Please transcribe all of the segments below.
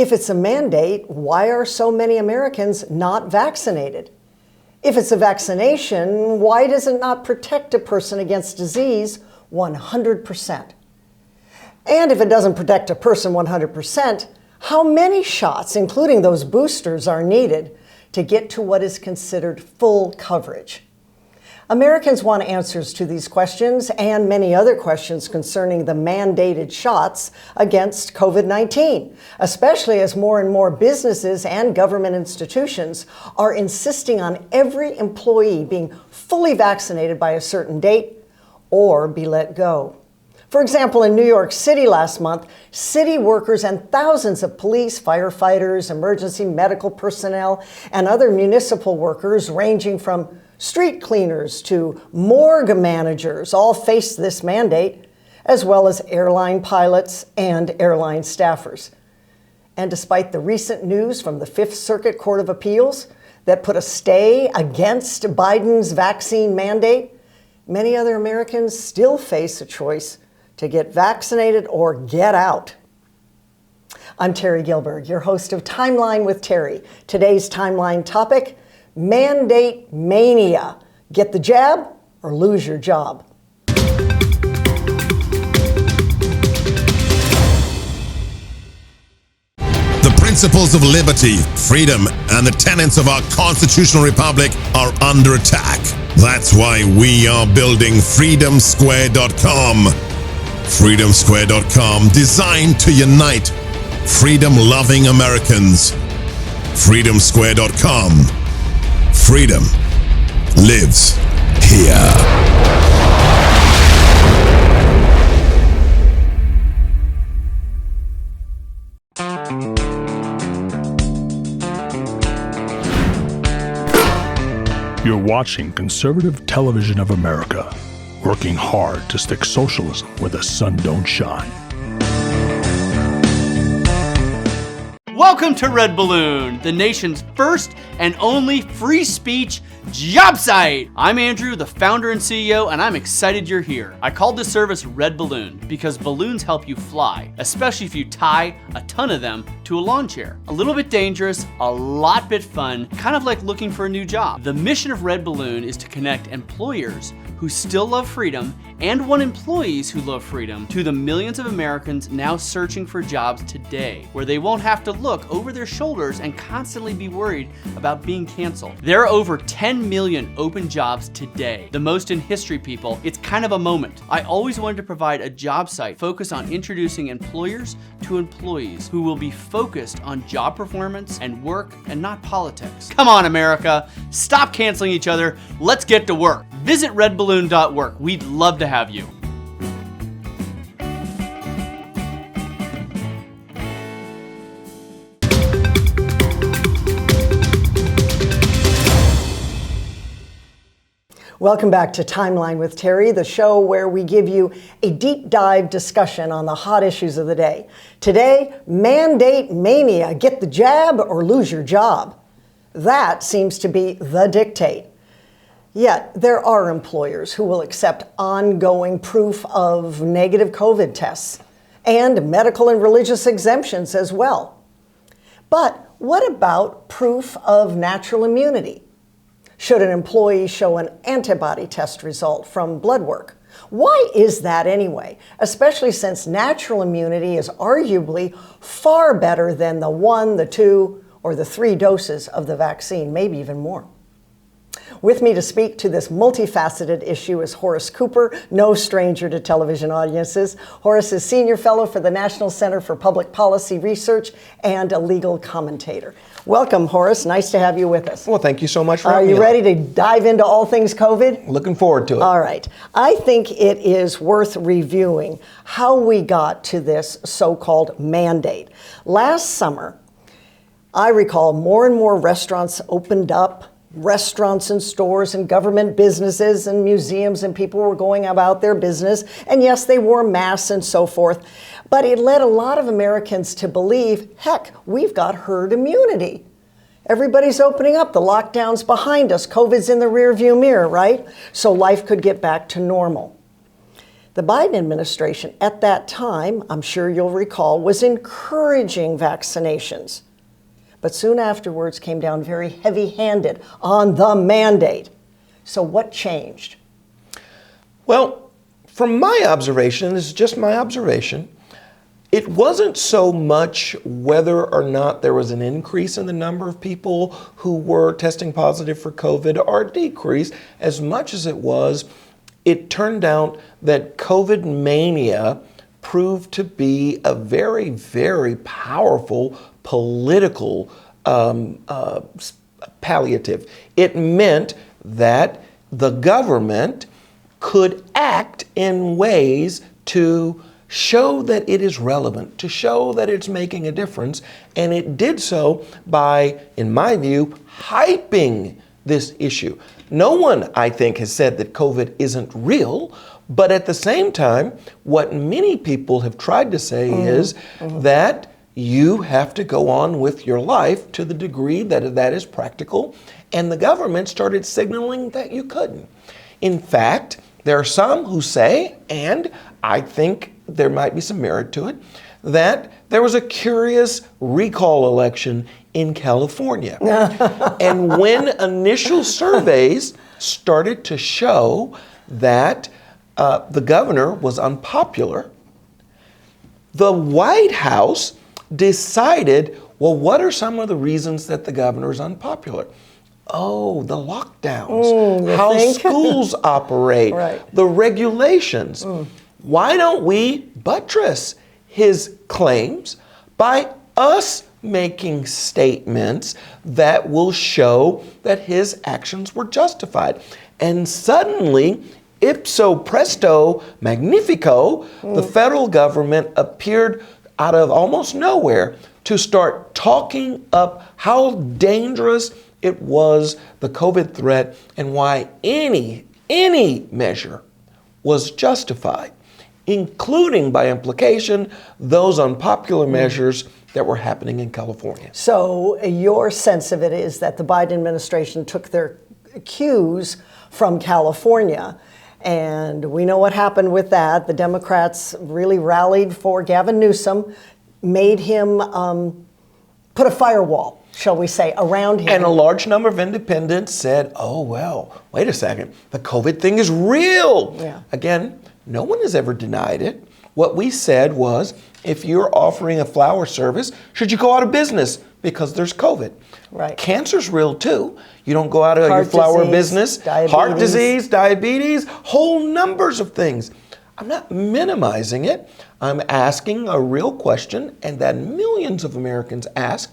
If it's a mandate, why are so many Americans not vaccinated? If it's a vaccination, why does it not protect a person against disease 100%? And if it doesn't protect a person 100%, how many shots, including those boosters, are needed to get to what is considered full coverage? Americans want answers to these questions and many other questions concerning the mandated shots against COVID-19, especially as more and more businesses and government institutions are insisting on every employee being fully vaccinated by a certain date or be let go. For example, in New York City last month, city workers and thousands of police, firefighters, emergency medical personnel, and other municipal workers ranging from street cleaners to morgue managers all faced this mandate, as well as airline pilots and airline staffers. And despite the recent news from the Fifth Circuit Court of Appeals that put a stay against Biden's vaccine mandate, many other Americans still face a choice to get vaccinated or get out. I'm Terry Gilberg, your host of Timeline with Terry. Today's Timeline topic: mandate mania. Get the jab or lose your job. The principles of liberty, freedom, and the tenets of our constitutional republic are under attack. That's why we are building freedomsquare.com. Freedomsquare.com, designed to unite freedom-loving Americans. Freedomsquare.com. Freedom lives here. You're watching Conservative Television of America, working hard to stick socialism where the sun don't shine. Welcome to Red Balloon, the nation's first and only free speech job site. I'm Andrew, the founder and CEO, and I'm excited you're here. I called this service Red Balloon because balloons help you fly, especially if you tie a ton of them to a lawn chair. A little bit dangerous, a lot bit fun, kind of like looking for a new job. The mission of Red Balloon is to connect employers who still love freedom and want employees who love freedom to the millions of Americans now searching for jobs today, where they won't have to look over their shoulders and constantly be worried about being canceled. There are over 10 million open jobs today, the most in history, people. It's kind of a moment. I always wanted to provide a job site focused on introducing employers to employees who will be focused on job performance and work and not politics. Come on, America. Stop canceling each other. Let's get to work. Visit redballoon.work. We'd love to have you. Welcome back to Timeline with Terry, the show where we give you a deep dive discussion on the hot issues of the day. Today, mandate mania. Get the jab or lose your job. That seems to be the dictate. Yet, there are employers who will accept ongoing proof of negative COVID tests and medical and religious exemptions as well. But what about proof of natural immunity? Should an employee show an antibody test result from blood work? Why is that anyway? Especially since natural immunity is arguably far better than the 1, the 2, or the 3 doses of the vaccine, maybe even more. With me to speak to this multifaceted issue is Horace Cooper, no stranger to television audiences. Horace is Senior Fellow for the National Center for Public Policy Research and a legal commentator. Welcome, Horace. Nice to have you with us. Well, thank you so much for having me. Are you ready to dive into all things COVID? Looking forward to it. All right. I think it is worth reviewing how we got to this so-called mandate. Last summer, I recall more and more restaurants opened up. Restaurants and stores and government businesses and museums, and people were going about their business. And yes, they wore masks and so forth. But it led a lot of Americans to believe, heck, we've got herd immunity. Everybody's opening up. The lockdown's behind us. COVID's in the rearview mirror, right? So life could get back to normal. The Biden administration at that time, I'm sure you'll recall, was encouraging vaccinations. But soon afterwards came down very heavy-handed on the mandate. So what changed? Well, from my observation, this is just my observation, it wasn't so much whether or not there was an increase in the number of people who were testing positive for COVID or a decrease, as much as it turned out that COVID mania proved to be a very, very powerful political palliative. It meant that the government could act in ways to show that it is relevant, to show that it's making a difference, and it did so by, in my view, hyping this issue. No one, I think, has said that COVID isn't real, but at the same time, what many people have tried to say is that you have to go on with your life to the degree that that is practical, and the government started signaling that you couldn't. In fact, there are some who say, and I think there might be some merit to it, that there was a curious recall election in California. And when initial surveys started to show that the governor was unpopular, the White House decided, well, what are some of the reasons that the governor is unpopular? Oh, the lockdowns, how schools operate, Right. the regulations. Why don't we buttress his claims by us making statements that will show that his actions were justified? And suddenly, ipso presto magnifico, the federal government appeared out of almost nowhere to start talking up how dangerous it was, the COVID threat, and why any measure was justified, including by implication those unpopular measures that were happening in California. So your sense of it is that the Biden administration took their cues from California, and we know what happened with that. The Democrats really rallied for Gavin Newsom, made him put a firewall, shall we say, around him. And a large number of independents said, oh, well, wait a second, the COVID thing is real. Yeah. Again, no one has ever denied it. What we said was, if you're offering a flower service, should you go out of business because there's COVID? Right. Cancer's real too. You don't go out of your Heart flower disease, business. diabetes. Heart disease, diabetes, whole numbers of things. I'm not minimizing it. I'm asking a real question, and that millions of Americans ask,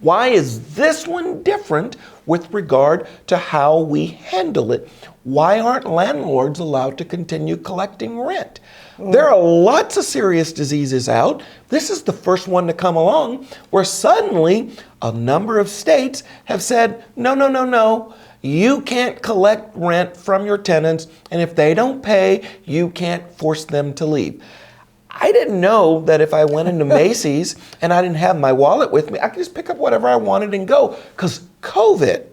why is this one different with regard to how we handle it? Why aren't landlords allowed to continue collecting rent? There are lots of serious diseases out. This is the first one to come along where suddenly a number of states have said, no. You can't collect rent from your tenants, and if they don't pay, you can't force them to leave. I didn't know that if I went into Macy's and I didn't have my wallet with me, I could just pick up whatever I wanted and go, because COVID.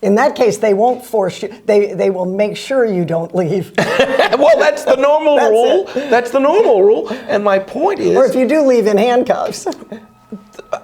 In that case, they won't force you. They will make sure you don't leave. Well, that's the normal rule. That's the normal rule. And my point is... Or if you do leave in handcuffs.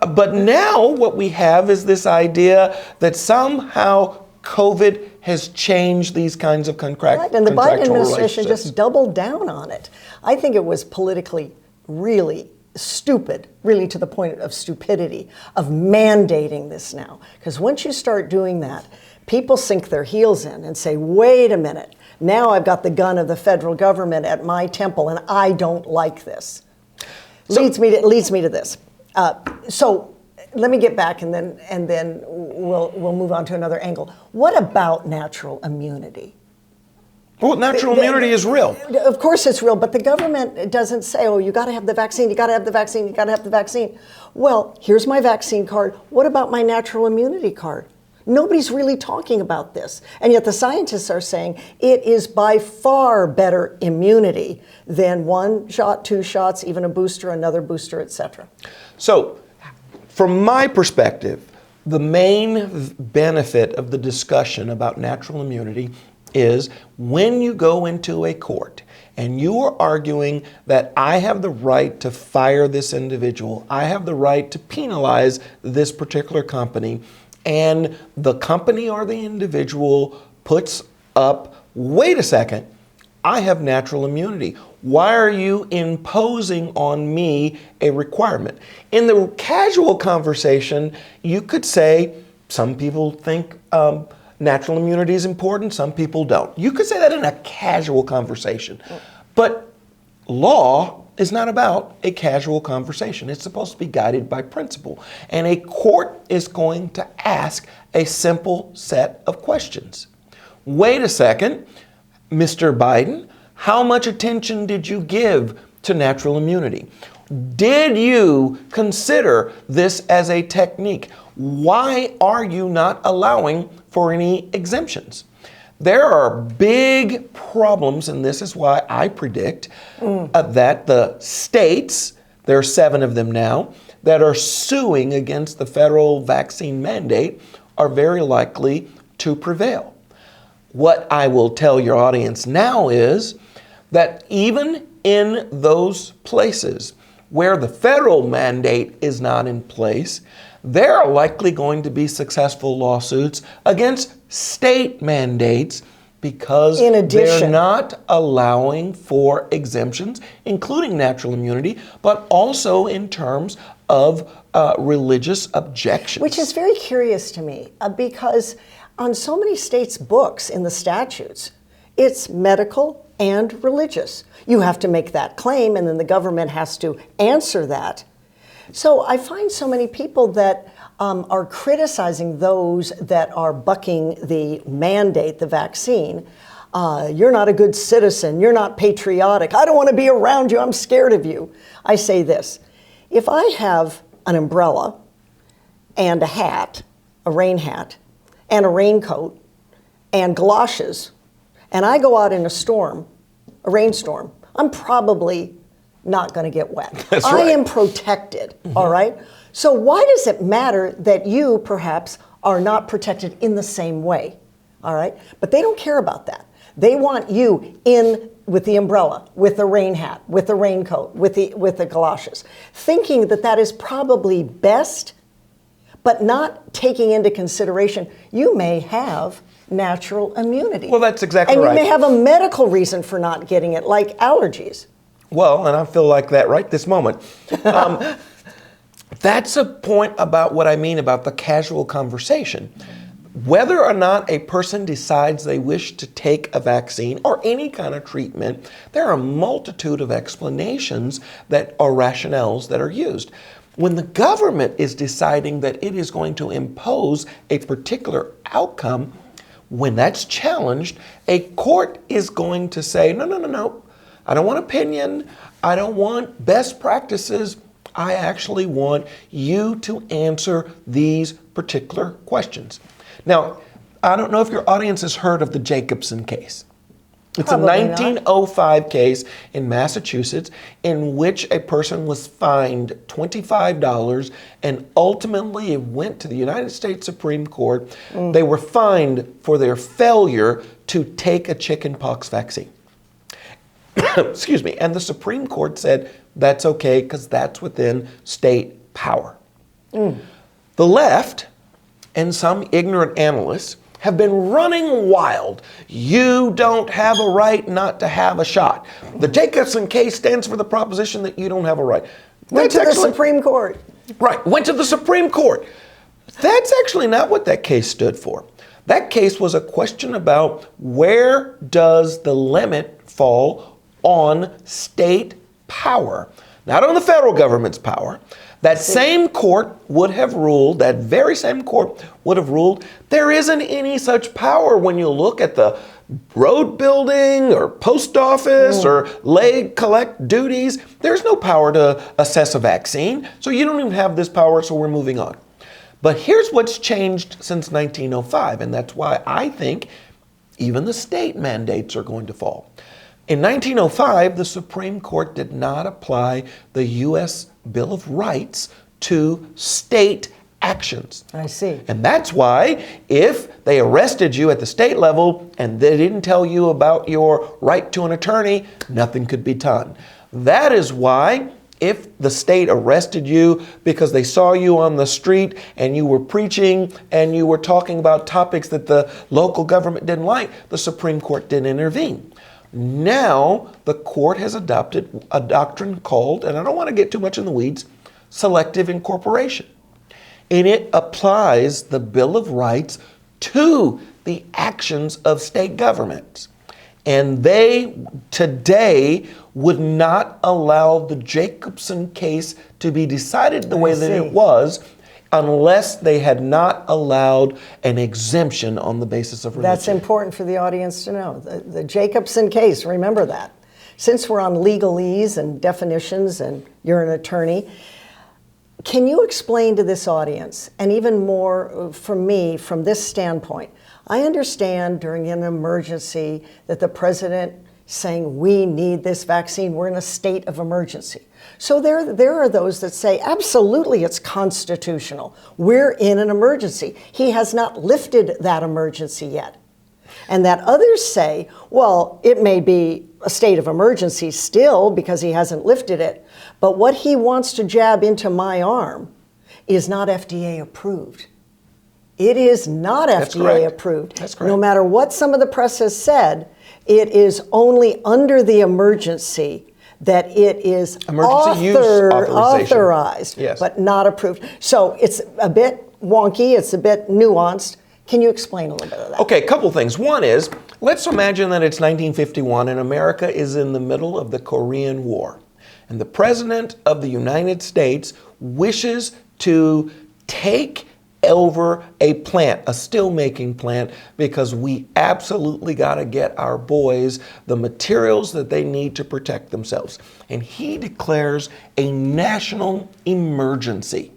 But now what we have is this idea that somehow COVID has changed these kinds of contractual Right, and the Biden administration relationships. just doubled down on it. I think it was politically really stupid, really to the point of stupidity, of mandating this now. Because once you start doing that, people sink their heels in and say, wait a minute, now I've got the gun of the federal government at my temple and I don't like this. Leads me to this. So let me get back and then we'll move on to another angle. What about natural immunity? Well, natural immunity is real. Of course it's real, but the government doesn't say, oh, you got to have the vaccine, you got to have the vaccine, you got to have the vaccine. Well, here's my vaccine card. What about my natural immunity card? Nobody's really talking about this. And yet the scientists are saying it is by far better immunity than 1 shot, 2 shots, even a booster, another booster, etc. So, from my perspective, the main benefit of the discussion about natural immunity is when you go into a court and you are arguing that I have the right to fire this individual, I have the right to penalize this particular company, and the company or the individual puts up, wait a second, I have natural immunity. Why are you imposing on me a requirement? In the casual conversation, you could say, some people think natural immunity is important, some people don't. You could say that in a casual conversation. But law is not about a casual conversation. It's supposed to be guided by principle. And a court is going to ask a simple set of questions. Wait a second, Mr. Biden, how much attention did you give to natural immunity? Did you consider this as a technique? Why are you not allowing for any exemptions? There are big problems, and this is why I predict that the states, there are 7 of them now, that are suing against the federal vaccine mandate are very likely to prevail. What I will tell your audience now is that even in those places where the federal mandate is not in place, there are likely going to be successful lawsuits against state mandates because they're not allowing for exemptions, including natural immunity, but also in terms of religious objections. Which is very curious to me because on so many states' books in the statutes, it's medical and religious. You have to make that claim, and then the government has to answer that. So I find so many people that are criticizing those that are bucking the mandate, the vaccine. You're not a good citizen. You're not patriotic. I don't want to be around you. I'm scared of you. I say this. If I have an umbrella and a hat, a rain hat, and a raincoat, and galoshes, and I go out in a storm, a rainstorm, I'm probably not going to get wet. That's I right. am protected, all right? So why does it matter that you perhaps are not protected in the same way, all right? But they don't care about that. They want you in with the umbrella, with the rain hat, with the raincoat, with the galoshes, thinking that that is probably best, but not taking into consideration you may have natural immunity. Well, that's exactly right. And right. you may have a medical reason for not getting it, like allergies. Well, and I feel like that right this moment. That's a point about what I mean about the casual conversation. Whether or not a person decides they wish to take a vaccine or any kind of treatment, there are a multitude of explanations that are rationales that are used. When the government is deciding that it is going to impose a particular outcome, when that's challenged, a court is going to say, no. I don't want opinion. I don't want best practices. I actually want you to answer these particular questions. Now, I don't know if your audience has heard of the Jacobson case. It's Probably a 1905 case in Massachusetts in which a person was fined $25 and ultimately it went to the United States Supreme Court. They were fined for their failure to take a chickenpox vaccine. Excuse me. And the Supreme Court said that's okay because that's within state power. The left and some ignorant analysts have been running wild. You don't have a right not to have a shot. The Jacobson case stands for the proposition that you don't have a right. Went to the Supreme Court. Right, went to the Supreme Court. That's actually not what that case stood for. That case was a question about where does the limit fall on state power, not on the federal government's power. That same court would have ruled, that very same court would have ruled, there isn't any such power when you look at the road building or post office or collect duties. There's no power to assess a vaccine, so you don't even have this power, so we're moving on. But here's what's changed since 1905, and that's why I think even the state mandates are going to fall. In 1905, the Supreme Court did not apply the U.S. Bill of Rights to state actions. I see. And that's why if they arrested you at the state level and they didn't tell you about your right to an attorney, nothing could be done. That is why if the state arrested you because they saw you on the street and you were preaching and you were talking about topics that the local government didn't like, the Supreme Court didn't intervene. Now the court has adopted a doctrine called, and I don't want to get too much in the weeds, selective incorporation. And it applies the Bill of Rights to the actions of state governments. And they today would not allow the Jacobson case to be decided the way that it was unless they had not allowed an exemption on the basis of religion. That's important for the audience to know. The Jacobson case, remember that. Since we're on legalese and definitions and you're an attorney, can you explain to this audience, and even more from me, from this standpoint, I understand during an emergency that the president saying we need this vaccine, we're in a state of emergency. So there are those that say absolutely it's constitutional. We're in an emergency. He has not lifted that emergency yet. And that others say, well, it may be a state of emergency still because he hasn't lifted it, but what he wants to jab into my arm is not FDA approved. It is not FDA approved. That's correct. No matter what some of the press has said, it is only under the emergency that it is Emergency use authorization. authorized, Yes. but not approved. So it's a bit wonky, it's a bit nuanced. Can you explain a little bit of that? Okay, a couple things. One is, let's imagine that it's 1951 and America is in the middle of the Korean War. And the President of the United States wishes to take over a plant, a steel-making plant, because we absolutely got to get our boys the materials that they need to protect themselves. And he declares a national emergency.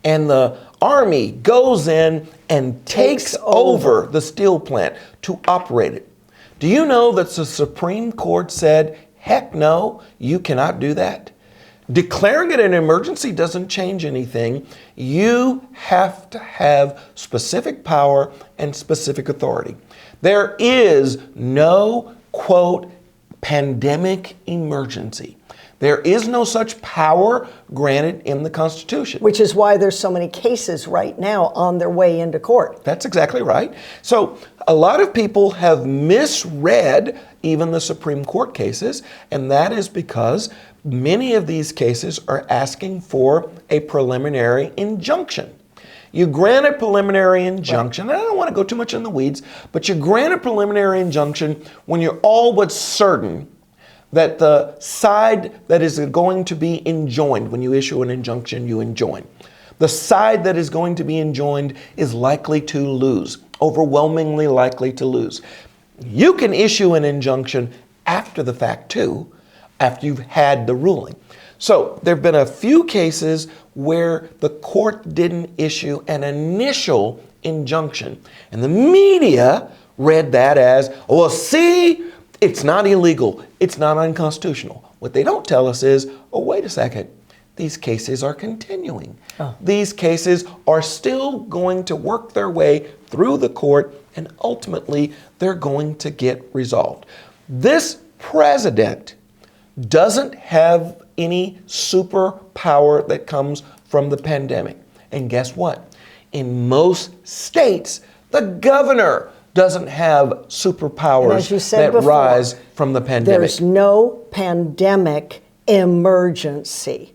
And the Army goes in and takes over the steel plant to operate it. Do you know that the Supreme Court said, heck no, you cannot do that? Declaring it an emergency doesn't change anything. You have to have specific power and specific authority. There is no, quote, pandemic emergency. There is no such power granted in the Constitution. Which is why there's so many cases right now on their way into court. That's exactly right. So a lot of people have misread even the Supreme Court cases, and that is because many of these cases are asking for a preliminary injunction. You grant a preliminary injunction, and I don't want to go too much in the weeds, but you grant a preliminary injunction when you're all but certain that the side that is going to be enjoined, when you issue an injunction, you enjoin. The side that is going to be enjoined is likely to lose, overwhelmingly likely to lose. You can issue an injunction after the fact too, after you've had the ruling. So there have been a few cases where the court didn't issue an initial injunction, and the media read that as, well, see, it's not illegal, it's not unconstitutional. What they don't tell us is, oh, wait a second, these cases are continuing. These cases are still going to work their way through the court, and ultimately they're going to get resolved. This president doesn't have any superpower that comes from the pandemic. And guess what? In most states, the governor doesn't have superpowers that rise from the pandemic. There's no pandemic emergency.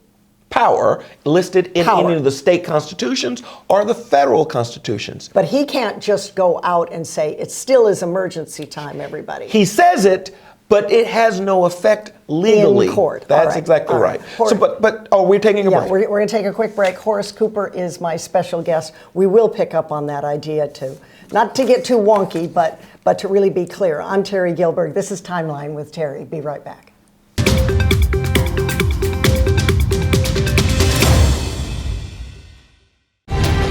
Power listed in any of the state constitutions or the federal constitutions. But he can't just go out and say, it still is emergency time, everybody. He says it, but it has no effect legally. In court. That's exactly right. So, but we're taking a break. We're going to take a quick break. Horace Cooper is my special guest. We will pick up on that idea too. Not to get too wonky, but to really be clear. I'm Terry Gilberg. This is Timeline with Terry. Be right back.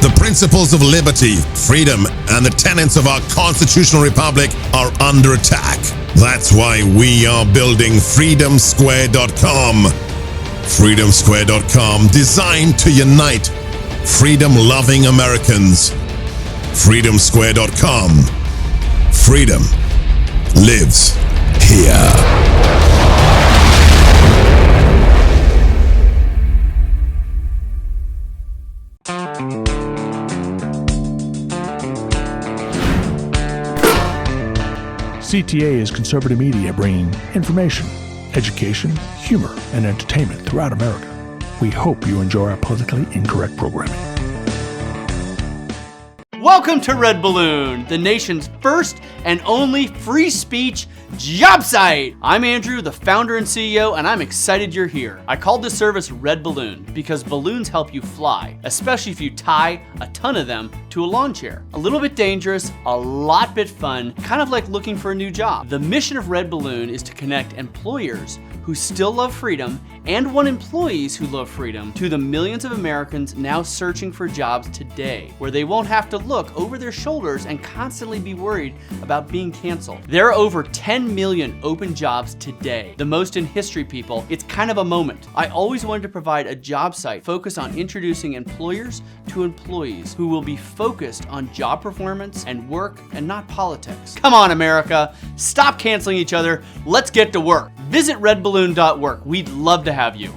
The principles of liberty, freedom, and the tenets of our constitutional republic are under attack. That's why we are building freedomsquare.com. Freedomsquare.com, designed to unite freedom-loving Americans. freedomsquare.com. Freedom lives here. CTA is conservative media bringing information, education, humor, and entertainment throughout America. We hope you enjoy our politically incorrect programming. Welcome to Red Balloon, the nation's first and only free speech job site. I'm Andrew, the founder and CEO, and I'm excited you're here. I called this service Red Balloon because balloons help you fly, especially if you tie a ton of them to a lawn chair. A little bit dangerous, a lot bit fun, kind of like looking for a new job. The mission of Red Balloon is to connect employers who still love freedom and want employees who love freedom to the millions of Americans now searching for jobs today, where they won't have to look over their shoulders and constantly be worried about being canceled. There are over 10 million open jobs today, the most in history, people. It's kind of a moment. I always wanted to provide a job site focused on introducing employers to employees who will be focused on job performance and work and not politics. Come on, America. Stop canceling each other. Let's get to work. Visit redballoon.work. We'd love to have you.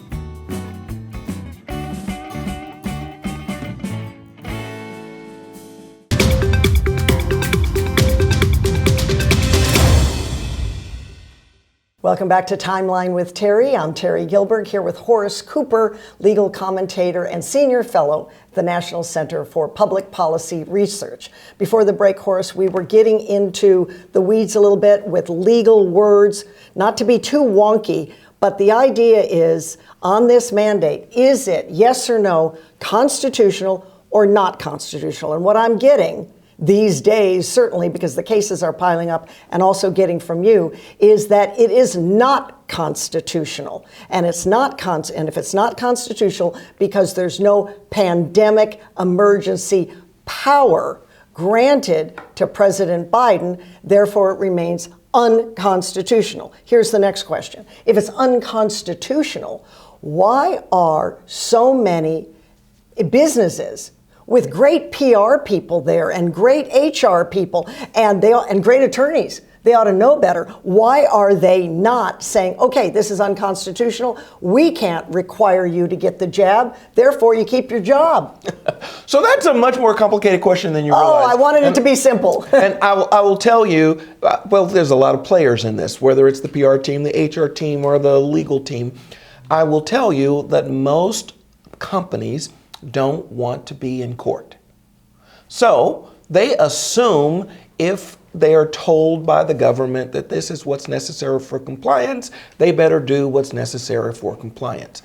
Welcome back to Timeline with Terry. I'm Terry Gilbert here with Horace Cooper, legal commentator and senior fellow at the National Center for Public Policy Research. Before the break, Horace, we were getting into the weeds a little bit with legal words, not to be too wonky, but the idea is on this mandate, is it, yes or no, constitutional or not constitutional? And what I'm getting these days, certainly because the cases are piling up, and also getting from you, is that it is not constitutional. And it's not and if it's not constitutional because there's no pandemic emergency power granted to President Biden, therefore it remains unconstitutional. Here's the next question. If it's unconstitutional, why are so many businesses with great PR people there and great HR people and great attorneys, they ought to know better. Why are they not saying, okay, this is unconstitutional, we can't require you to get the jab, therefore you keep your job? So that's a much more complicated question than you realize. Oh, I wanted it to be simple. And I will tell you, well, there's a lot of players in this, whether it's the PR team, the HR team, or the legal team. I will tell you that most companies don't want to be in court. So they assume if they are told by the government that this is what's necessary for compliance, they better do what's necessary for compliance.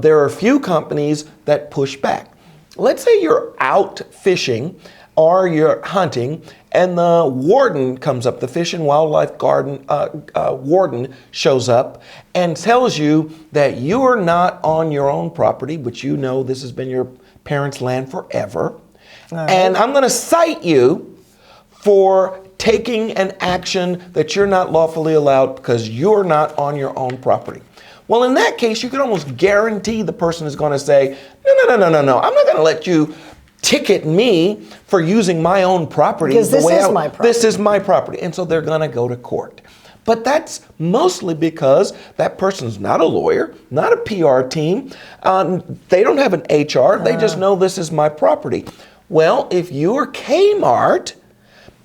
There are a few companies that push back. Let's say you're out fishing or you're hunting and the warden comes up, the Fish and Wildlife Garden warden shows up and tells you that you are not on your own property, but you know this has been your parents' land forever. Right. And I'm going to cite you for taking an action that you're not lawfully allowed because you're not on your own property. Well, in that case, you can almost guarantee the person is going to say, no, I'm not going to let you ticket me for using my own property. Because this is my property. This is my property. And so they're going to go to court. But that's mostly because that person's not a lawyer, not a PR team. They don't have an HR. They just know this is my property. Well, if you're Kmart,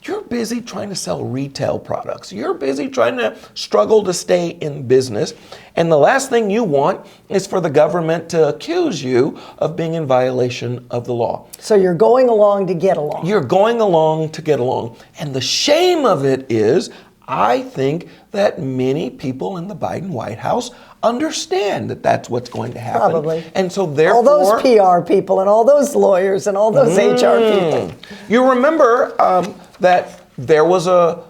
you're busy trying to sell retail products. You're busy trying to struggle to stay in business. And the last thing you want is for the government to accuse you of being in violation of the law. So you're going along to get along. You're going along to get along. And the shame of it is, I think that many people in the Biden White House understand that that's what's going to happen. Probably. And so therefore, all those PR people and all those lawyers and all those HR people. You remember that there was a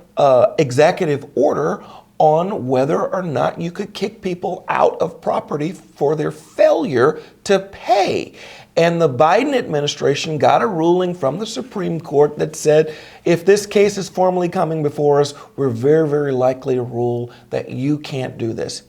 executive order on whether or not you could kick people out of property for their failure failure to pay. And the Biden administration got a ruling from the Supreme Court that said, if this case is formally coming before us, we're very, very likely to rule that you can't do this.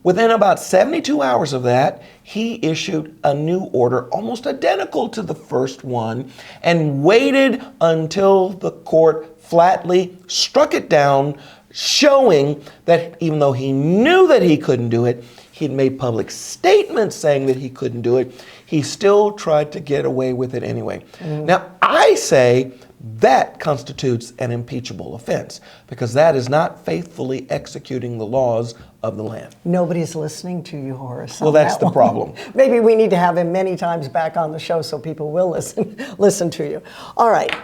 Within about 72 hours of that, he issued a new order almost identical to the first one and waited until the court flatly struck it down, showing that even though he knew that he couldn't do it, he'd made public statements saying that he couldn't do it, he still tried to get away with it anyway. Now, I say that constitutes an impeachable offense because that is not faithfully executing the laws of the land. Nobody's listening to you, Horace. Well, that's the problem. Maybe we need to have him many times back on the show so people will listen to you. All right.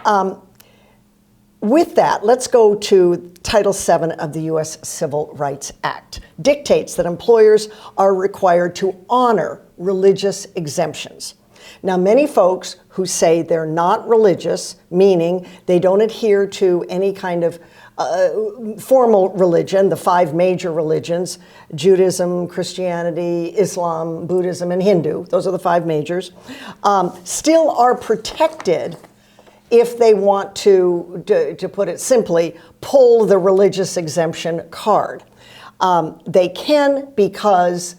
With that, let's go to Title VII of the U.S. Civil Rights Act. Dictates that employers are required to honor religious exemptions. Now, many folks who say they're not religious, meaning they don't adhere to any kind of formal religion, the 5 major religions, Judaism, Christianity, Islam, Buddhism, and Hindu, those are the 5 majors, still are protected if they want to put it simply, pull the religious exemption card. They can, because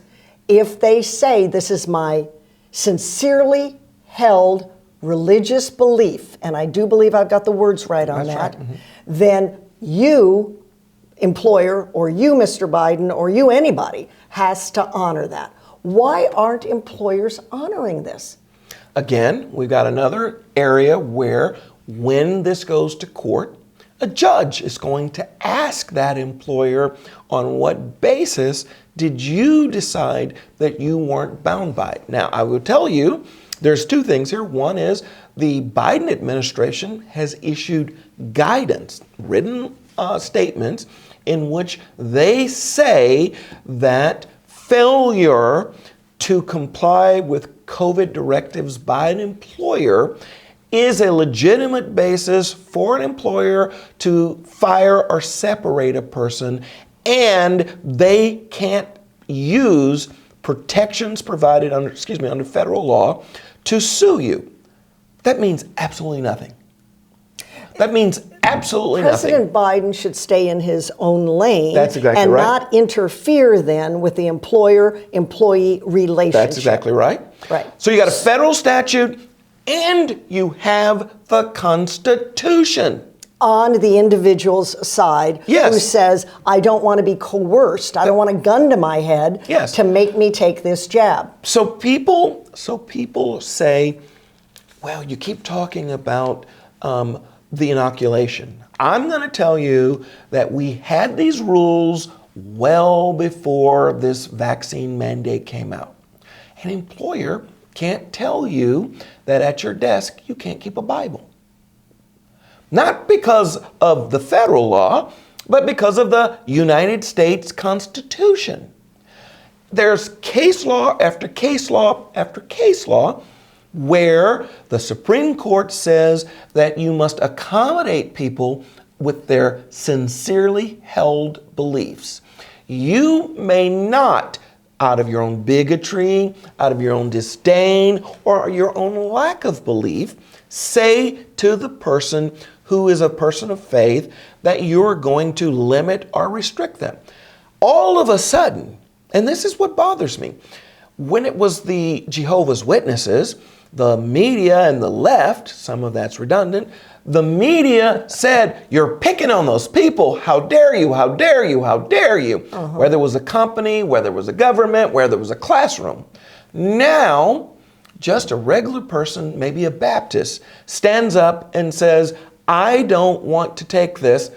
if they say this is my sincerely held religious belief, and I do believe I've got the words right on that, then you, employer, or you, Mr. Biden, or you, anybody, has to honor that. Why aren't employers honoring this? Again, we've got another area where when this goes to court, a judge is going to ask that employer, on what basis did you decide that you weren't bound by it? Now, I will tell you, there's 2 things here. One is the Biden administration has issued guidance, written statements, in which they say that failure to comply with COVID directives by an employer is a legitimate basis for an employer to fire or separate a person, and they can't use protections provided under federal law to sue you. That means absolutely nothing. That means absolutely President nothing. Biden should stay in his own lane. That's exactly and right. not interfere then with the employer-employee relationship. That's exactly right. Right. So you got a federal statute and you have the Constitution. On the individual's side, Yes. who says, I don't want to be coerced, I don't want a gun to my head Yes. to make me take this jab. So people say, well, you keep talking about the inoculation. I'm going to tell you that we had these rules well before this vaccine mandate came out. An employer can't tell you that at your desk you can't keep a Bible. Not because of the federal law, but because of the United States Constitution. There's case law after case law after case law where the Supreme Court says that you must accommodate people with their sincerely held beliefs. You may not, out of your own bigotry, out of your own disdain, or your own lack of belief, say to the person who is a person of faith that you're going to limit or restrict them. All of a sudden, and this is what bothers me, when it was the Jehovah's Witnesses, the media and the left, some of that's redundant, the media said, you're picking on those people. How dare you? How dare you? How dare you? Whether it was a company, whether it was a government, whether it was a classroom. Now, just a regular person, maybe a Baptist, stands up and says, I don't want to take this.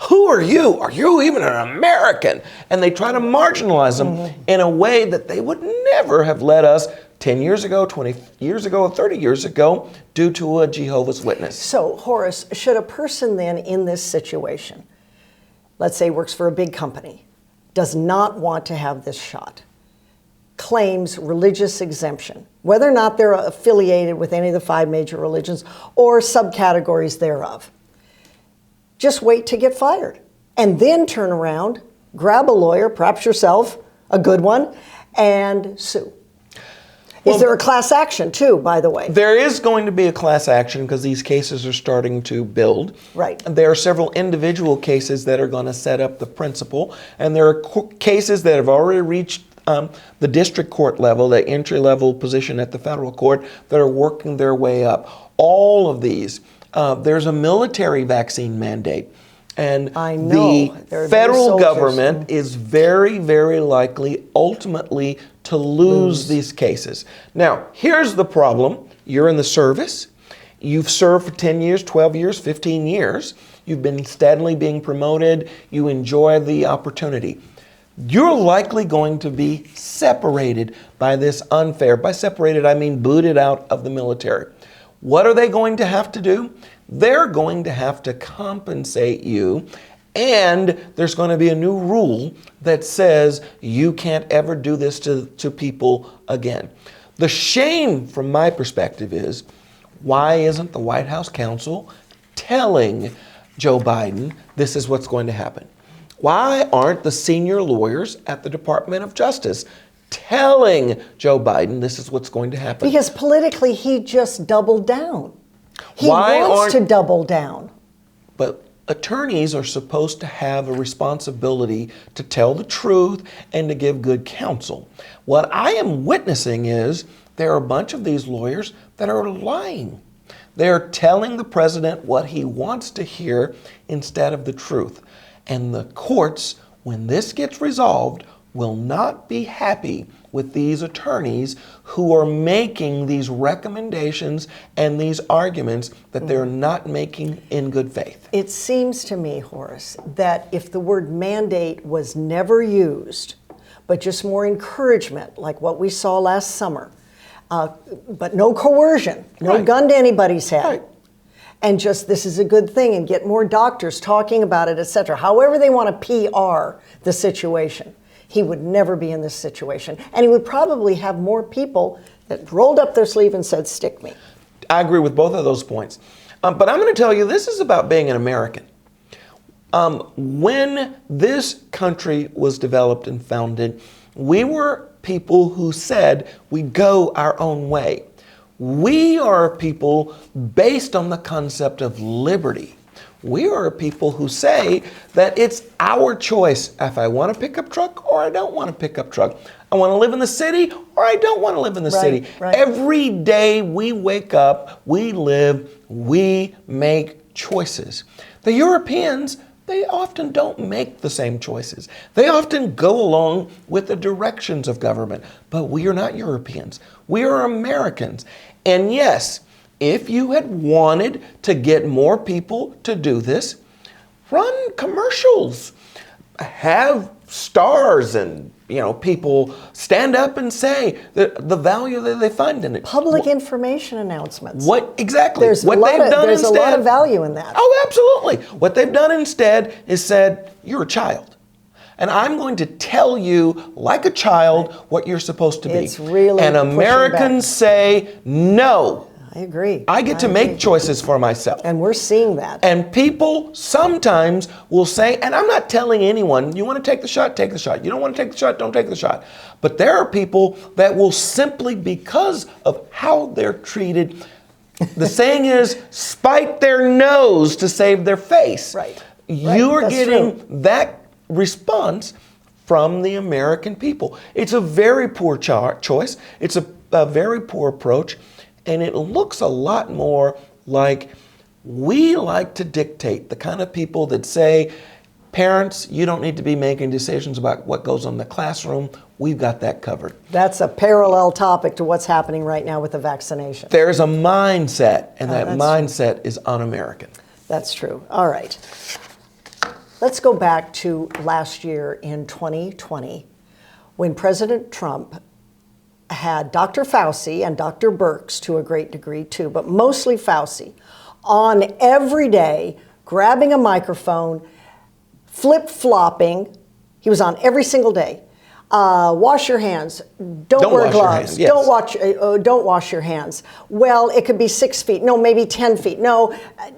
Who are you? Are you even an American? And they try to marginalize them in a way that they would never have let us 10 years ago, 20 years ago, 30 years ago, due to a Jehovah's Witness. So, Horace, should a person then in this situation, let's say works for a big company, does not want to have this shot, claims religious exemption, whether or not they're affiliated with any of the 5 major religions or subcategories thereof, just wait to get fired and then turn around, grab a lawyer, perhaps yourself, a good one, and sue? Is there a class action too, by the way? There is going to be a class action because these cases are starting to build. Right. And there are several individual cases that are going to set up the principle, and there are cases that have already reached the district court level, the entry-level position at the federal court, that are working their way up. All of these, there's a military vaccine mandate. And the federal government is very, very likely ultimately to lose these cases. Now, here's the problem. You're in the service. You've served for 10 years, 12 years, 15 years. You've been steadily being promoted. You enjoy the opportunity. You're likely going to be separated by this unfair. By separated, I mean booted out of the military. What are they going to have to do? They're going to have to compensate you, and there's going to be a new rule that says you can't ever do this to people again. The shame from my perspective is, why isn't the White House counsel telling Joe Biden this is what's going to happen? Why aren't the senior lawyers at the Department of Justice telling Joe Biden this is what's going to happen? Because politically he just doubled down. He wants to double down. But attorneys are supposed to have a responsibility to tell the truth and to give good counsel. What I am witnessing is there are a bunch of these lawyers that are lying. They're telling the president what he wants to hear instead of the truth. And the courts, when this gets resolved, will not be happy with these attorneys who are making these recommendations and these arguments that they're not making in good faith. It seems to me, Horace, that if the word mandate was never used, but just more encouragement, like what we saw last summer, but no coercion, no gun to anybody's head. Right. And just this is a good thing, and get more doctors talking about it, etc. However they want to PR the situation. He would never be in this situation. And he would probably have more people that rolled up their sleeve and said, stick me. I agree with both of those points. But I'm going to tell you, this is about being an American. When this country was developed and founded, we were people who said we go our own way. We are people based on the concept of liberty. We are people who say that it's our choice if I want a pickup truck or I don't want a pickup truck. I want to live in the city or I don't want to live in the city. Right. Every day we wake up, we live, we make choices. The Europeans, they often don't make the same choices. They often go along with the directions of government. But we are not Europeans. We are Americans. And yes, if you had wanted to get more people to do this, run commercials, have stars, and people stand up and say the value that they find in it. Public information announcements. Exactly? There's a lot of value in that. Oh, absolutely. What they've done instead is said, you're a child. And I'm going to tell you, like a child, what you're supposed to be. It's really and Americans say, no. I agree. I get to make choices for myself. And we're seeing that. And people sometimes will say, and I'm not telling anyone, you want to take the shot, take the shot. You don't want to take the shot, don't take the shot. But there are people that will simply, because of how they're treated, the saying is, spite their nose to save their face. Right. You are That's getting true. that response from the American people. It's a very poor choice. It's a very poor approach. And it looks a lot more like we like to dictate, the kind of people that say, parents, you don't need to be making decisions about what goes on in the classroom. We've got that covered. That's a parallel topic to what's happening right now with the vaccination. There's a mindset, and that mindset is un-American. That's true. All right. Let's go back to last year in 2020 when President Trump had Dr. Fauci and Dr. Birx to a great degree too, but mostly Fauci, on every day, grabbing a microphone, flip-flopping. He was on every single day. Wash your hands. Don't wear gloves. Yes. Don't wash your hands. Well, it could be 6 feet. No, maybe 10 feet. No,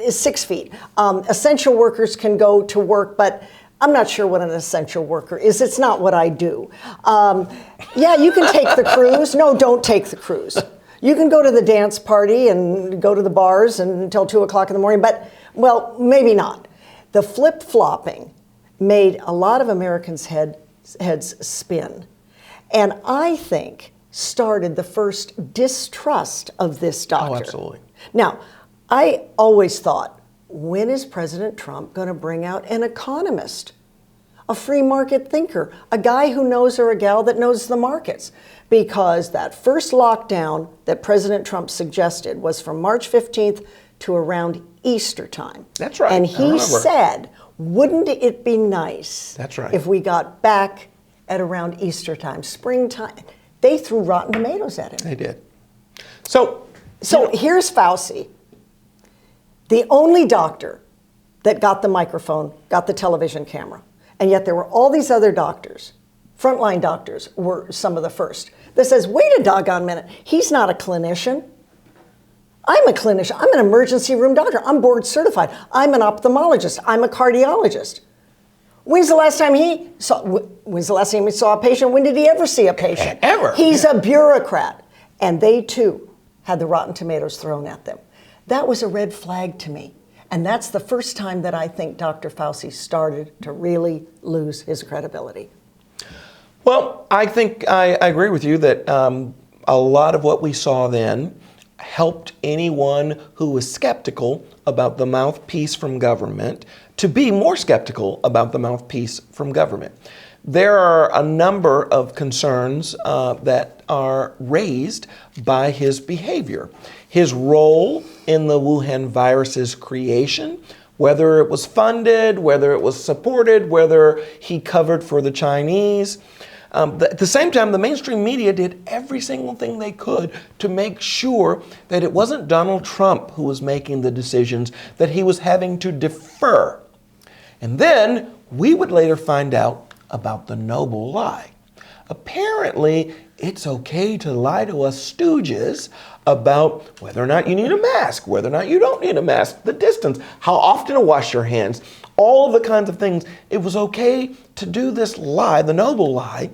6 feet. Essential workers can go to work, but I'm not sure what an essential worker is. It's not what I do. Yeah, you can take the cruise. No, don't take the cruise. You can go to the dance party and go to the bars until 2 o'clock in the morning, but, well, maybe not. The flip-flopping made a lot of Americans' heads spin. And I think started the first distrust of this doctor. Oh, absolutely. Now, I always thought, when is President Trump going to bring out an economist, a free market thinker, a guy who knows or a gal that knows the markets? Because that first lockdown that President Trump suggested was from March 15th to around Easter time. That's right. And I he remember. said, wouldn't it be nice That's right. if we got back at around Easter time, springtime? They threw rotten tomatoes at him. They did. So Here's Fauci, the only doctor that got the microphone, got the television camera. And yet there were all these other doctors, frontline doctors were some of the first, that says, wait a doggone minute, he's not a clinician. I'm a clinician, I'm an emergency room doctor, I'm board certified, I'm an ophthalmologist, I'm a cardiologist. When's the last time he saw a patient? When did he ever see a patient? Ever. He's a bureaucrat. And they too had the rotten tomatoes thrown at them. That was a red flag to me. And that's the first time that I think Dr. Fauci started to really lose his credibility. Well, I think I agree with you that a lot of what we saw then helped anyone who was skeptical about the mouthpiece from government to be more skeptical about the mouthpiece from government. There are a number of concerns that are raised by his behavior. His role in the Wuhan virus's creation, whether it was funded, whether it was supported, whether he covered for the Chinese. At the same time, the mainstream media did every single thing they could to make sure that it wasn't Donald Trump who was making the decisions, that he was having to defer. And then we would later find out about the noble lie. Apparently, it's okay to lie to us stooges about whether or not you need a mask, whether or not you don't need a mask, the distance, how often to wash your hands, all of the kinds of things. It was okay to do this lie, the noble lie,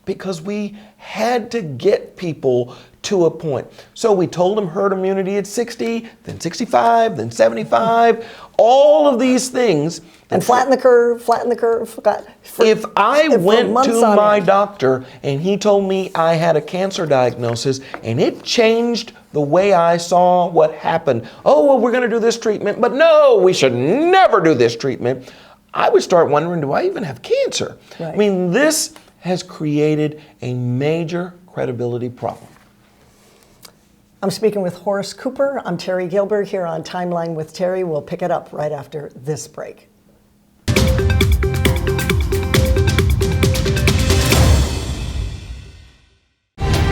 because we had to get people to a point. So we told them herd immunity at 60, then 65, then 75, all of these things. And flatten the curve. If I went to my end. doctor and he told me I had a cancer diagnosis and it changed the way I saw what happened, oh, well, we're going to do this treatment, but no, we should never do this treatment, I would start wondering, do I even have cancer? Right. I mean, this has created a major credibility problem. I'm speaking with Horace Cooper. I'm Terry Gilbert here on Timeline with Terry. We'll pick it up right after this break.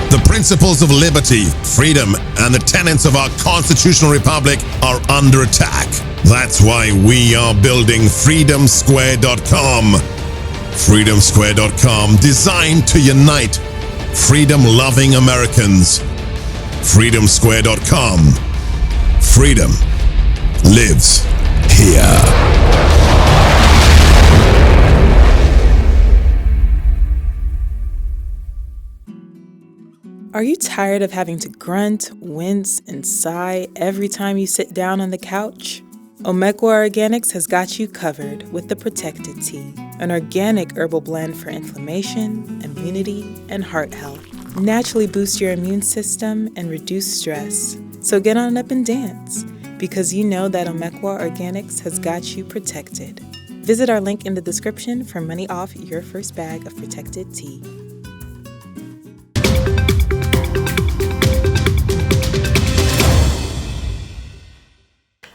The principles of liberty, freedom, and the tenets of our constitutional republic are under attack. That's why we are building freedomsquare.com. Freedomsquare.com, designed to unite freedom-loving Americans. Freedomsquare.com. Freedom lives here. Are you tired of having to grunt, wince, and sigh every time you sit down on the couch? Omekwa Organics has got you covered with the Protected Tea, an organic herbal blend for inflammation, immunity, and heart health. Naturally boost your immune system and reduce stress. So get on up and dance, because you know that Omekwa Organics has got you protected. Visit our link in the description for money off your first bag of Protected Tea.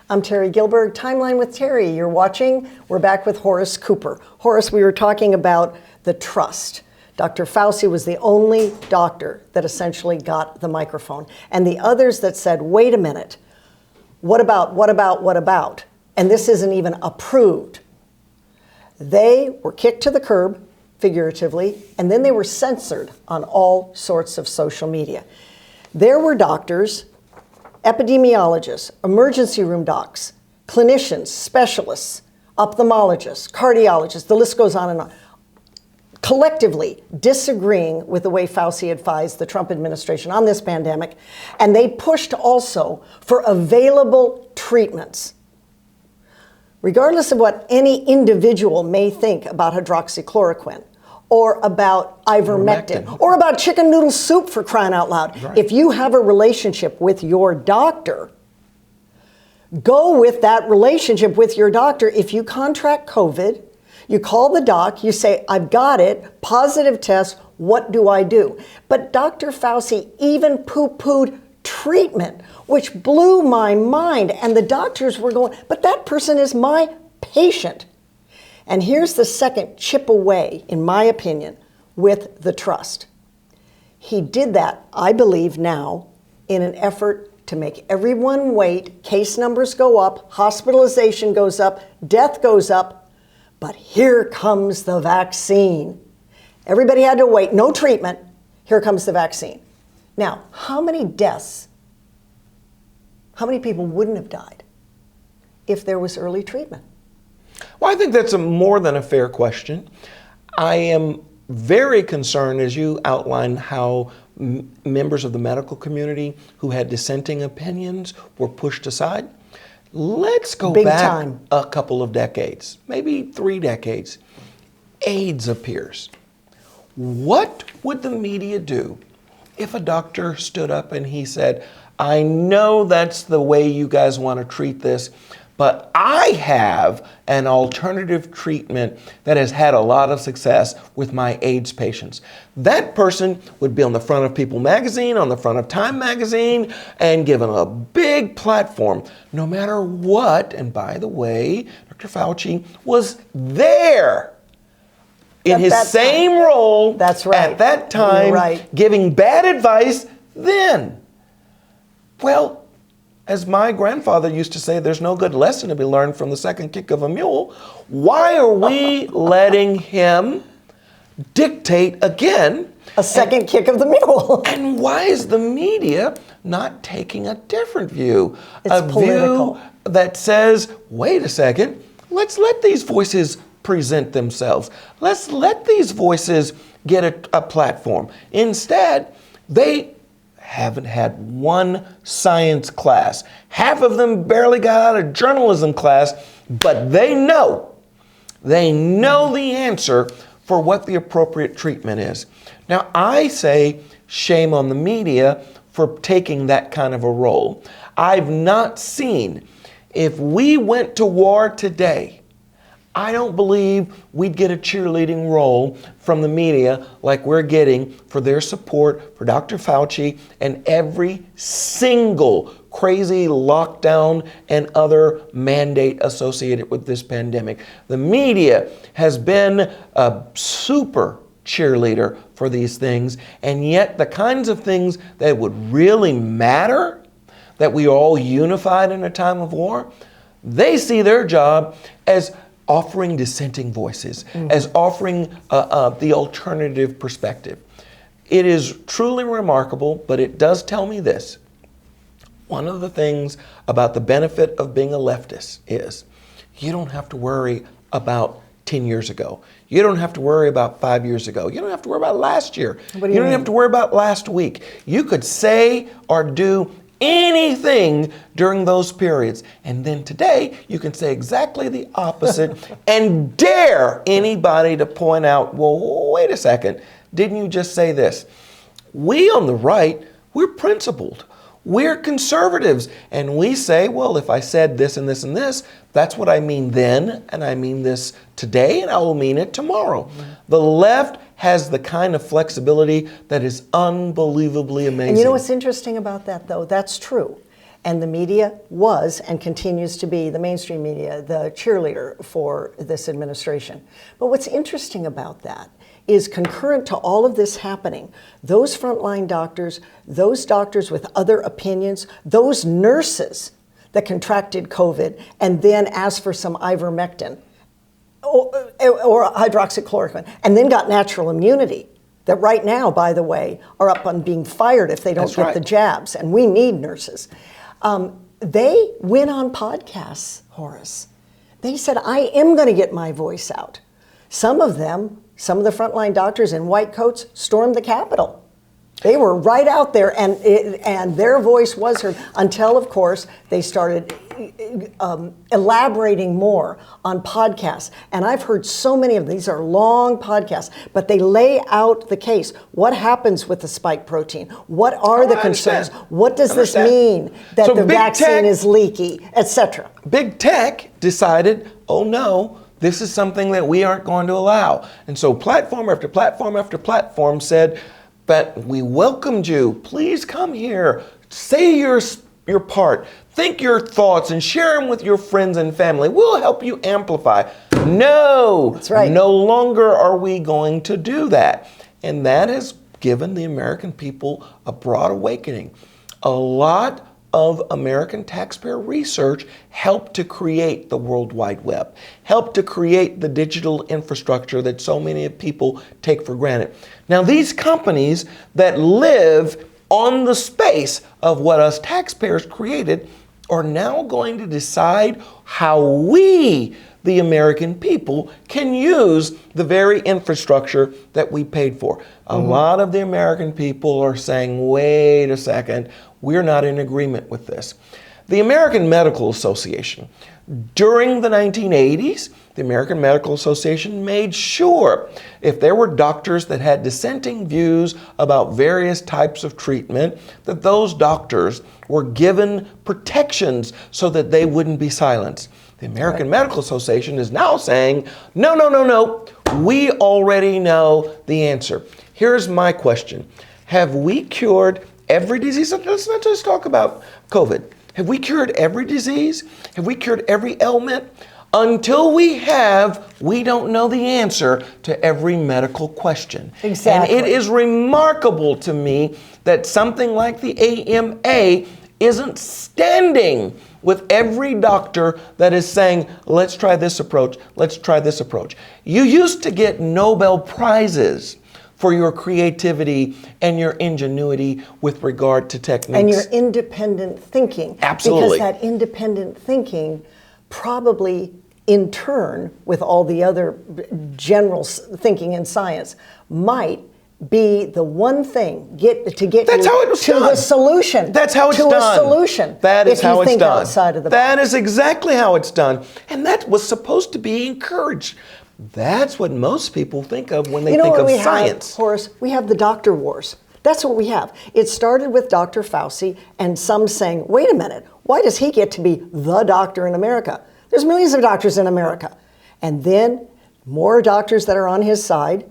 I'm Terry Gilbert, Timeline with Terry. You're watching. We're back with Horace Cooper. Horace, we were talking about the trust. Dr. Fauci was the only doctor that essentially got the microphone. And the others that said, wait a minute, what about? And this isn't even approved. They were kicked to the curb, figuratively, and then they were censored on all sorts of social media. There were doctors, epidemiologists, emergency room docs, clinicians, specialists, ophthalmologists, cardiologists, the list goes on and on, collectively disagreeing with the way Fauci advised the Trump administration on this pandemic, and they pushed also for available treatments. Regardless of what any individual may think about hydroxychloroquine, or about ivermectin, or about chicken noodle soup, for crying out loud. Right. If you have a relationship with your doctor, go with that relationship with your doctor. If you contract COVID, you call the doc, you say, I've got it, positive test, what do I do? But Dr. Fauci even poo-pooed treatment, which blew my mind. And the doctors were going, but that person is my patient. And here's the second chip away, in my opinion, with the trust. He did that, I believe now, in an effort to make everyone wait. Case numbers go up, hospitalization goes up, death goes up, but here comes the vaccine. Everybody had to wait, no treatment, here comes the vaccine. Now, how many deaths, how many people wouldn't have died if there was early treatment? Well, I think that's a more than a fair question. I am very concerned, as you outlined, how members of the medical community who had dissenting opinions were pushed aside. Let's go back a couple of decades, maybe 3 decades. AIDS appears. What would the media do if a doctor stood up and he said, I know that's the way you guys want to treat this, but I have an alternative treatment that has had a lot of success with my AIDS patients. That person would be on the front of People magazine, on the front of Time magazine, and given a big platform, no matter what. And by the way, Dr. Fauci was there in his same role. That's right. At that time, giving bad advice then. Well, as my grandfather used to say, there's no good lesson to be learned from the second kick of a mule. Why are we letting him dictate again? A second kick of the mule. And why is the media not taking a different view? It's political. View that says, wait a second, let's let these voices present themselves. Let's let these voices get a platform. Instead, they haven't had one science class. Half of them barely got out of journalism class, but they know the answer for what the appropriate treatment is. Now, I say shame on the media for taking that kind of a role. I've not seen, if we went to war today, I don't believe we'd get a cheerleading role from the media like we're getting for their support for Dr. Fauci and every single crazy lockdown and other mandate associated with this pandemic. The media has been a super cheerleader for these things, and yet the kinds of things that would really matter, that we are all unified in a time of war, they see their job as offering dissenting voices, as offering the alternative perspective. It is truly remarkable, but it does tell me this. One of the things about the benefit of being a leftist is you don't have to worry about 10 years ago. You don't have to worry about 5 years ago. You don't have to worry about last year. You don't have to worry about last week. You could say or do anything during those periods. And then today, you can say exactly the opposite and dare anybody to point out, well, wait a second, didn't you just say this? We on the right, we're principled. We're conservatives. And we say, well, if I said this and this and this, that's what I mean then, and I mean this today, and I will mean it tomorrow. The left has the kind of flexibility that is unbelievably amazing. And you know what's interesting about that, though? That's true. And the media was and continues to be, the mainstream media, the cheerleader for this administration. But what's interesting about that is concurrent to all of this happening, those frontline doctors, those doctors with other opinions, those nurses that contracted COVID and then asked for some ivermectin, or hydroxychloroquine, and then got natural immunity, that right now, by the way, are up on being fired if they don't get the jabs, and we need nurses. They went on podcasts, Horace. They said, I am going to get my voice out. Some of them, some of the frontline doctors in white coats stormed the Capitol. They were right out there, and their voice was heard until, of course, they started elaborating more on podcasts. And I've heard so many of these are long podcasts, but they lay out the case. What happens with the spike protein? What are the concerns? What does this mean that the vaccine is leaky, etc.? Big tech decided, oh no, this is something that we aren't going to allow. And so platform after platform after platform said, but we welcomed you. Please come here. Say your part. Think your thoughts and share them with your friends and family. We'll help you amplify. No, that's right. No longer are we going to do that. And that has given the American people a broad awakening. A lot of American taxpayer research helped to create the World Wide Web, helped to create the digital infrastructure that so many people take for granted. Now, these companies that live on the space of what us taxpayers created are now going to decide how we, the American people, can use the very infrastructure that we paid for. A lot of the American people are saying, wait a second, we're not in agreement with this. The American Medical Association, during the 1980s, the American Medical Association made sure if there were doctors that had dissenting views about various types of treatment, that those doctors were given protections so that they wouldn't be silenced. The American Medical Association is now saying, no, no, no, no, we already know the answer. Here's my question. Have we cured every disease? Let's not just talk about COVID. Have we cured every disease? Have we cured every ailment? Until we have, we don't know the answer to every medical question. Exactly. And it is remarkable to me that something like the AMA isn't standing with every doctor that is saying, let's try this approach, let's try this approach. You used to get Nobel Prizes for your creativity and your ingenuity with regard to techniques. And your independent thinking. Absolutely. Because that independent thinking probably, in turn, with all the other general thinking in science, might be the one thing to get That's you how it was to done. the solution. That's how it's to done. a solution. That is how if you it's think done. outside of the That box. is exactly how it's done. And that was supposed to be encouraged. That's what most people think of when they think what of we science. have, Horace? We have the doctor wars. That's what we have. It started with Dr. Fauci and some saying, wait a minute, why does he get to be the doctor in America? There's millions of doctors in America. And then more doctors that are on his side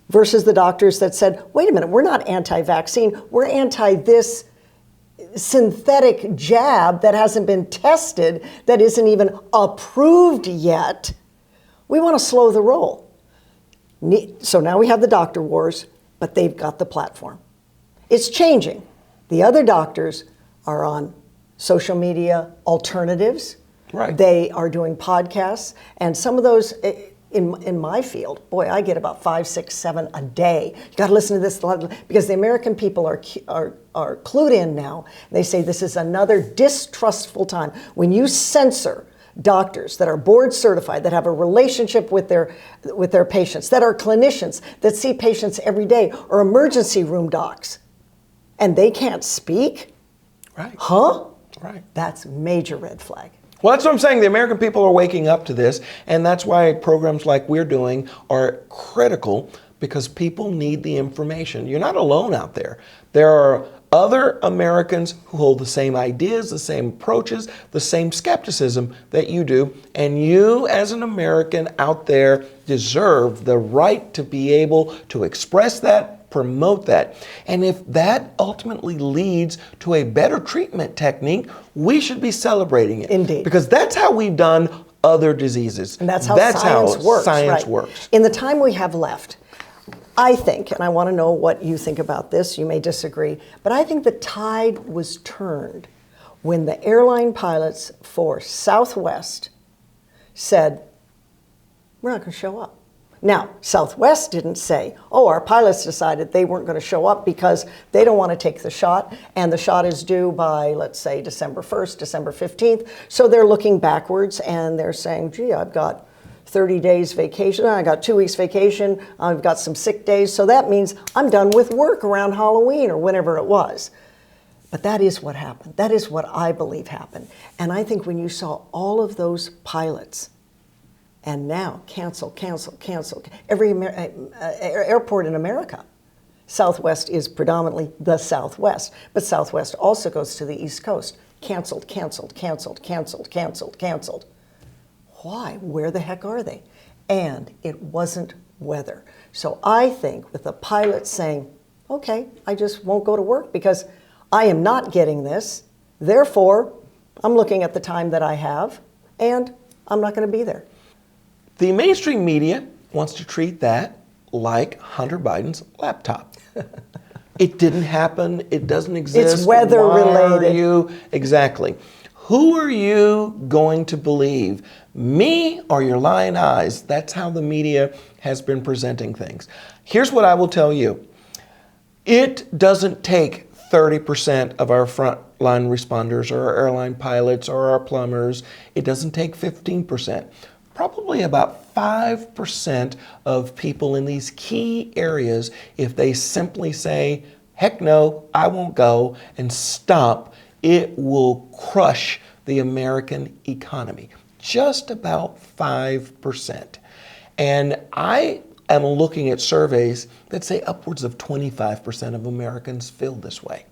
versus the doctors that said, wait a minute, we're not anti-vaccine, we're anti this synthetic jab that hasn't been tested, that isn't even approved yet. We want to slow the roll. So now we have the doctor wars, but they've got the platform. It's changing. The other doctors are on social media alternatives. Right. They are doing podcasts, and some of those in my field, boy, I get about 5, 6, 7 a day. You got to listen to this because the American people are clued in now. They say this is another distrustful time. When you censor doctors that are board certified, that have a relationship with their patients, that are clinicians, that see patients every day, or emergency room docs, and they can't speak? Right. Huh? Right. That's major red flag. Well, that's what I'm saying. The American people are waking up to this, and that's why programs like we're doing are critical, because people need the information. You're not alone out there. There are other Americans who hold the same ideas, the same approaches, the same skepticism that you do, and you as an American out there deserve the right to be able to express that, promote that. And if that ultimately leads to a better treatment technique, we should be celebrating it. Indeed. Because that's how we've done other diseases. And that's how science works. In the time we have left, I think, and I want to know what you think about this, you may disagree, but I think the tide was turned when the airline pilots for Southwest said, we're not going to show up. Now, Southwest didn't say, oh, our pilots decided they weren't going to show up because they don't want to take the shot, and the shot is due by, let's say, December 1st, December 15th. So they're looking backwards and they're saying, gee, I've got 30 days vacation, I got 2 weeks vacation, I've got some sick days, so that means I'm done with work around Halloween or whenever it was. But that is what happened. That is what I believe happened. And I think when you saw all of those pilots, and now cancel, every airport in America, Southwest is predominantly the Southwest, but Southwest also goes to the East Coast. Canceled. Why? Where the heck are they? And it wasn't weather. So I think with the pilots saying, okay, I just won't go to work because I am not getting this, therefore, I'm looking at the time that I have, and I'm not going to be there. The mainstream media wants to treat that like Hunter Biden's laptop. It didn't happen. It doesn't exist. It's weather related. Exactly. Who are you going to believe? Me or your lying eyes? That's how the media has been presenting things. Here's what I will tell you. It doesn't take 30% of our frontline responders or our airline pilots or our plumbers. It doesn't take 15%. Probably about 5% of people in these key areas, if they simply say, heck no, I won't go, and stop, it will crush the American economy. Just about 5%. And I am looking at surveys that say upwards of 25% of Americans feel this way.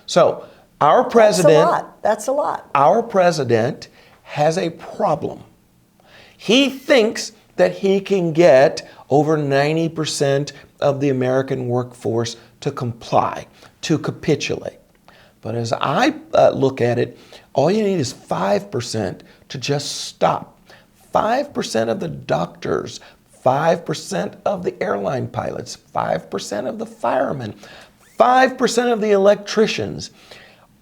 So our president, That's a lot. Our president has a problem. He thinks that he can get over 90% of the American workforce to comply, to capitulate. But as I look at it, all you need is 5% to just stop. 5% of the doctors, 5% of the airline pilots, 5% of the firemen, 5% of the electricians.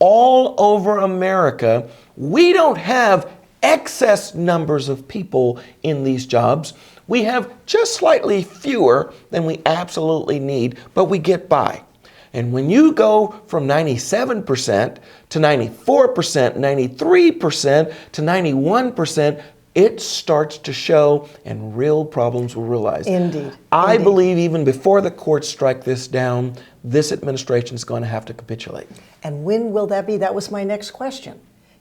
All over America, we don't have excess numbers of people in these jobs. We have just slightly fewer than we absolutely need, but we get by. And when you go from 97% to 94%, 93% to 91%, it starts to show and real problems will realize. Indeed. I believe even before the courts strike this down, this administration is going to have to capitulate. And when will that be? That was my next question.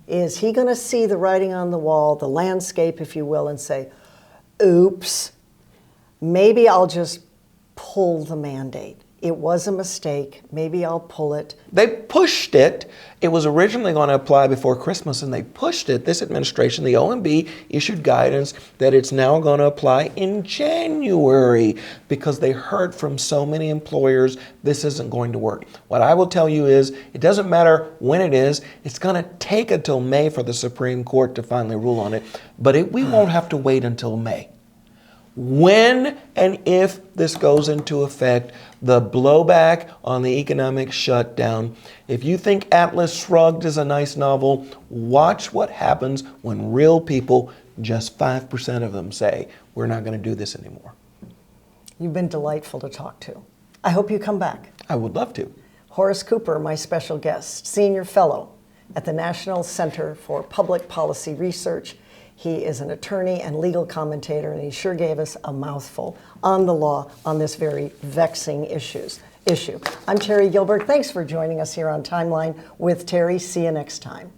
Is he going to see the writing on the wall, the landscape, if you will, and say, oops, maybe I'll just pull the mandate. It was a mistake. Maybe I'll pull it. They pushed it. It was originally going to apply before Christmas, and they pushed it. This administration, the OMB, issued guidance that it's now going to apply in January because they heard from so many employers this isn't going to work. What I will tell you is it doesn't matter when it is. It's going to take until May for the Supreme Court to finally rule on it, but we won't have to wait until May. When and if this goes into effect, the blowback on the economic shutdown, if you think Atlas Shrugged is a nice novel, watch what happens when real people, just 5% of them, say, we're not going to do this anymore. You've been delightful to talk to. I hope you come back. I would love to. Horace Cooper, my special guest, Senior Fellow at the National Center for Public Policy Research. He is an attorney and legal commentator, and he sure gave us a mouthful on the law on this very vexing issue. I'm Terry Gilbert. Thanks for joining us here on Timeline with Terry. See you next time.